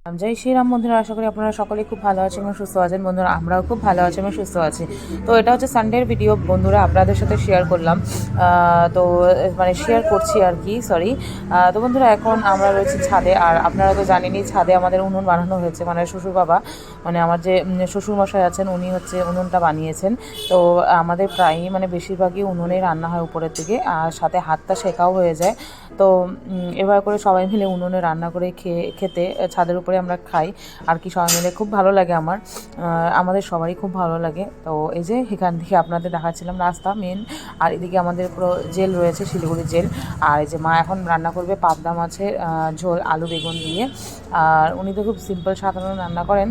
জয় শ্রীরাম বন্ধুরা, আশা করি আপনারা সকলে খুব ভালো আছেন এবং সুস্থ আছেন। বন্ধুরা, আমরাও খুব ভালো আছি এবং সুস্থ আছি। তো এটা হচ্ছে সানডের ভিডিও বন্ধুরা, আপনাদের সাথে শেয়ার করলাম। তো মানে শেয়ার করছি আর কি, সরি। তো বন্ধুরা, এখন আমরা রয়েছি ছাদে। আর আপনারা তো জানেনই, ছাদে আমাদের উনুন বানানো হয়েছে। মানে শ্বশুর বাবা, মানে আমার যে শ্বশুরমশাই আছেন, উনি হচ্ছে উনুনটা বানিয়েছেন। তো আমাদের প্রায়ই মানে বেশিরভাগই উনুনেই রান্না হয় উপরের দিকে, আর সাথে হাতটা শেখাও হয়ে যায়। তো এবার করে সবাই মিলে উনুনে রান্না করে খেতে ছাদের উপরে আমরা খাই আর কি, সবাই মিলে খুব ভালো লাগে। আমাদের সবারই খুব ভালো লাগে। তো এই যে এখান থেকে আপনাদের দেখাচ্ছিলাম রাস্তা মেন, আর এদিকে আমাদের পুরো জেল রয়েছে, শিলিগুড়ি জেল। আর এই যে মা এখন রান্না করবে পাবদা মাছের ঝোল আলু বেগুন দিয়ে। আর উনি তো খুব সিম্পল সাধারণ রান্না করেন।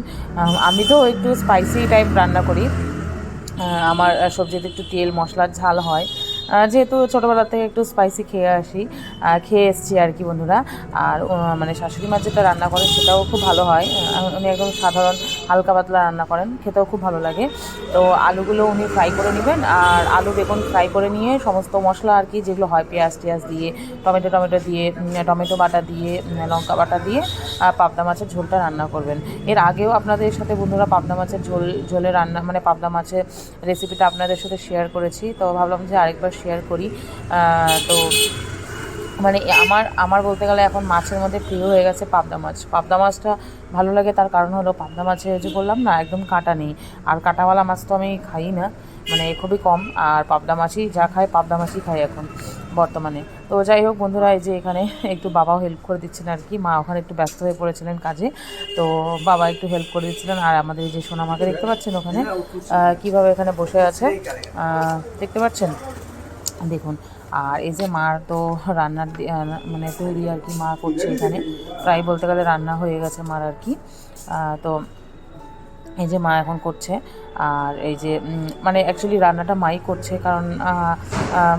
আমি তো একটু স্পাইসি টাইপ রান্না করি। আমার সবজিতে একটু তেল মশলার ঝাল হয়, যেহেতু ছোটোবেলা থেকে একটু স্পাইসি খেয়ে এসেছি আর কি বন্ধুরা। আর মানে শাশুড়ি মা যেটা রান্না করেন সেটাও খুব ভালো হয়। উনি একদম সাধারণ হালকা পাতলা রান্না করেন, খেতেও খুব ভালো লাগে। তো আলুগুলো উনি ফ্রাই করে নেবেন, আর আলু বেগুন ফ্রাই করে নিয়ে সমস্ত মশলা আর কি যেগুলো হয়, পেঁয়াজ টিয়াজ দিয়ে, টমেটো দিয়ে, টমেটো বাটা দিয়ে, লঙ্কা বাটা দিয়ে পাবদা মাছের ঝোলটা রান্না করবেন। এর আগেও আপনাদের সাথে বন্ধুরা পাবদা মাছের ঝোলে রান্না, মানে পাবদা মাছের রেসিপিটা আপনাদের সাথে শেয়ার করেছি। তো ভাবলাম যে আরেকবার শেয়ার করি। তো মানে আমার বলতে গেলে এখন মাছের মধ্যে প্রিয় হয়ে গেছে পাবদা মাছ। পাবদা মাছটা ভালো লাগে, তার কারণ হলো পাবদা মাছে যে বললাম না, একদম কাঁটা নেই। আর কাঁটাওয়ালা মাছ তো আমি খাই না, মানে খুবই কম। আর পাবদা মাছই যা খাই, পাবদা মাছই খাই এখন বর্তমানে। তো যাই হোক বন্ধুরা, এই যে এখানে একটু বাবাও হেল্প করে দিচ্ছেন আর কি। মা ওখানে একটু ব্যস্ত হয়ে পড়েছিলেন কাজে, তো বাবা একটু হেল্প করে দিচ্ছিলেন। আর আমাদের এই যে সোনামাকে দেখতে পাচ্ছেন ওখানে কীভাবে এখানে বসে আছে, দেখতে পাচ্ছেন, দেখুন। আর এই যে মার তো রান্নার মানে তৈরি আর কি মা করছে এখানে, প্রায় বলতে গেলে রান্না হয়ে গেছে মার আর কি। তো এই যে মা এখন করছে। আর এই যে মানে অ্যাকচুয়ালি রান্নাটা মাই করছে, কারণ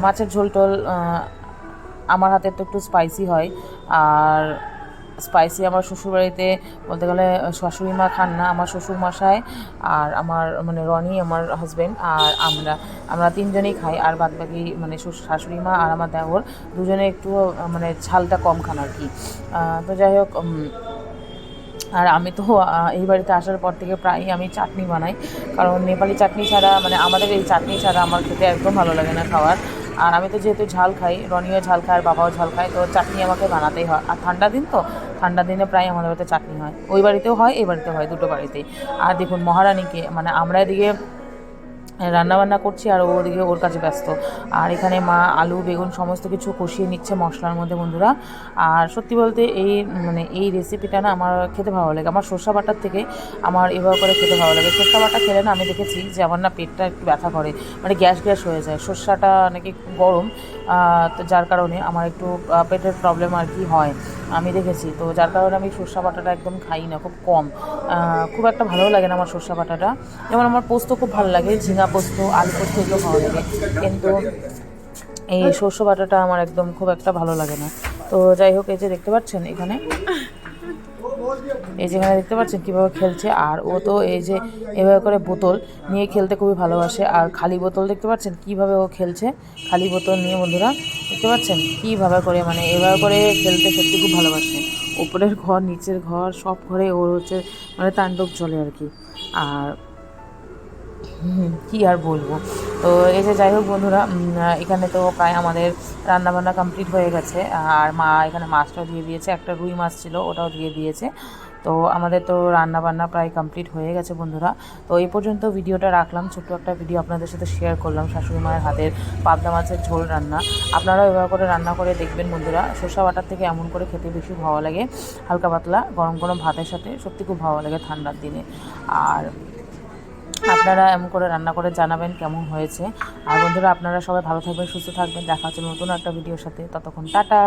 মাছের ঝোল টোল আমার হাতের তো একটু স্পাইসি হয়। আর স্পাইসি আমার শ্বশুরবাড়িতে বলতে গেলে শাশুড়ি মা খান না, আমার শ্বশুরমশাই আর আমার মানে রনি আমার হাজব্যান্ড, আর আমরা তিনজনেই খাই। আর বাদবাকি মানে শাশুড়ি মা আর আমার দেওর দুজনে একটু মানে ঝালটা কম খান আর কি। তো যাই হোক, আর আমি তো এই বাড়িতে আসার পর থেকে প্রায়ই আমি চাটনি বানাই, কারণ নেপালি চাটনি ছাড়া, মানে আমাদের এই চাটনি ছাড়া আমার খেতে একদম ভালো লাগে না খাওয়ার। আর আমি তো যেহেতু ঝাল খাই, রনিও ঝাল খায় আর বাবাও ঝাল খায়, তো চাটনি আমাকে বানাতেই হয়। আর ঠান্ডা দিন তো, ঠান্ডার দিনে প্রায় আমাদের বাড়িতে চাটনি হয়, ওই বাড়িতেও হয় এই বাড়িতেও হয়, দুটো বাড়িতেই। আর দেখুন মহারানীকে, মানে আমরা এদিকে রান্নাবান্না করছি আর ওদিকে ওর কাছে ব্যস্ত। আর এখানে মা আলু বেগুন সমস্ত কিছু কষিয়ে নিচ্ছে মশলার মধ্যে বন্ধুরা। আর সত্যি বলতে মানে এই রেসিপিটা না আমার খেতে ভালো লাগে। আমার সর্ষে বাটার থেকে আমার এভাবে করে খেতে ভালো লাগে। সর্ষে বাটা খেলে না আমি দেখেছি যে আমার না পেটটা একটু ব্যথা করে, মানে গ্যাস হয়ে যায়। সর্ষেটা নাকি গরম, তো যার কারণে আমার একটু পেটের প্রবলেম আর কি হয়, আমি দেখেছি। তো যার কারণে আমি সর্ষে বাটাটা একদম খাই না, খুব কম। খুব একটা ভালো লাগে না আমার সর্ষে বাটাটা। যেমন আমার পোস্ত খুব ভালো লাগে, ঝিঙা পোস্ত, আলু পোস্ত এগুলো ভালো লাগে, কিন্তু এই সর্ষে বাটাটা আমার একদম খুব একটা ভালো লাগে না। তো যাই হোক, এই যে দেখতে পাচ্ছেন এখানে, এই যেখানে দেখতে পাচ্ছেন কীভাবে খেলছে। আর ও তো এই যে এভাবে করে বোতল নিয়ে খেলতে খুবই ভালোবাসে। আর খালি বোতল দেখতে পাচ্ছেন কীভাবে ও খেলছে, খালি বোতল নিয়ে বন্ধুরা দেখতে পাচ্ছেন কীভাবে করে, মানে এভাবে করে খেলতে সত্যি খুব ভালোবাসে। ওপরের ঘর নিচের ঘর সব ঘরে ওর হচ্ছে মানে তাণ্ডব চলে আর কি। আর কি আর বলবো। তো এই যে যাই হোক বন্ধুরা, এখানে তো প্রায় আমাদের রান্নাবান্না কমপ্লিট হয়ে গেছে। আর মা এখানে মাছটাও দিয়ে দিয়েছে, একটা রুই মাছ ছিল ওটাও দিয়ে দিয়েছে। তো আমাদের তো রান্নাবান্না প্রায় কমপ্লিট হয়ে গেছে বন্ধুরা। তো এই পর্যন্ত ভিডিওটা রাখলাম, ছোট্ট একটা ভিডিও আপনাদের সাথে শেয়ার করলাম শাশুড়ি মায়ের হাতের পাবদা মাছের ঝোল রান্না। আপনারাও এভাবে করে রান্না করে দেখবেন বন্ধুরা। সর্ষে বাটার থেকে এমন করে খেতে বেশি ভালো লাগে, হালকা পাতলা গরম গরম ভাতের সাথে সত্যি খুব ভালো লাগে ঠান্ডার দিনে। আর আপনারা এমন করে রান্না করে জানাবেন কেমন হয়েছে। আর বন্ধুরা, আপনারা সবাই ভালো থাকবেন, সুস্থ থাকবেন। দেখা হচ্ছে নতুন একটা ভিডিওর সাথে, ততক্ষণ টাটা।